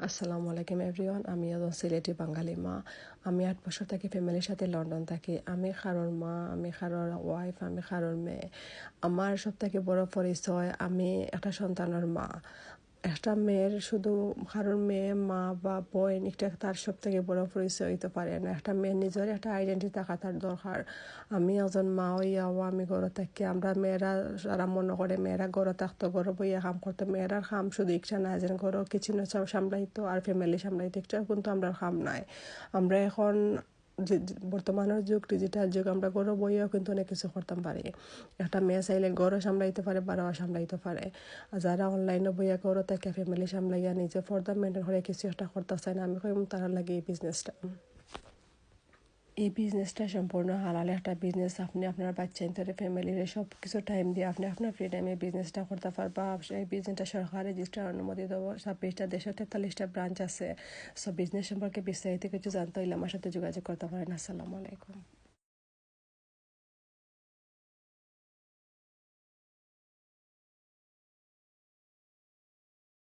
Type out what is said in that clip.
আসসালামু আলাইকুম এভরিওয়ান। আমি একজন সিলেটি বাঙালি মা। আমি 8 বছর থাকি ফ্যামিলির সাথে লন্ডন থাকি। আমি কারোর মা, আমি কারোর ওয়াইফ, আমি কারোর মেয়ে। আমার সব থেকে বড় পরিচয় আমি একটা সন্তানের মা। একটা মেয়ের শুধু কারোর মেয়ে মা বা বোন এটা তার সব থেকে বড় পরিচয় হইতে পারে না। একটা মেয়ের নিজের একটা আইডেন্টিটি থাকা তার দরকার। আমি একজন মা হইয়াও আমি ঘরে থাকি, আমরা মেয়েরা যারা মনে করে মেয়েরা ঘরে থাকতো, ঘরে বইয়া কাম করতো, মেয়েরার কাম শুধু ইচ্ছা নাই যেন ঘরে কিচেন সামলাইতো আর ফ্যামিলি সামলাইতো, এটা কিন্তু আমরা কাম নাই। আমরা এখন বর্তমানের যুগ, ডিজিটাল যুগ, আমরা ঘরে বইয়াও কিন্তু অনেক কিছু করতে পারি। একটা মেয়ে চাইলে ঘরও সামলাইতে পারে, বাড়াও সামলাইতে পারে। আর যারা অনলাইনে বইয়া ঘরে থাকে ফ্যামিলি সামলাইয়া নিজে ফর্দা মেনটেন করে কিছু একটা করতে চায় না, আমি কই তারা লাগে এই বিজনেসটা সম্পূর্ণ হালাল একটা বিজনেস। আপনি আপনার বাচ্চা ইন্তরে ফ্যামিলির সব কিছু টাইম দিয়ে আপনি আপনার ফ্রি টাইমে বিজনেসটা করতে পারবা। এই বিজনেসটা সরকার রেজিস্টার অনুমোদিত, 26টা দেশে 43টা ব্রাঞ্চ আছে। সব বিজনেস সম্পর্কে বিস্তারিত কিছু জানতে হইলে আমার সাথে যোগাযোগ করতে পারেন। আসসালামু আলাইকুম।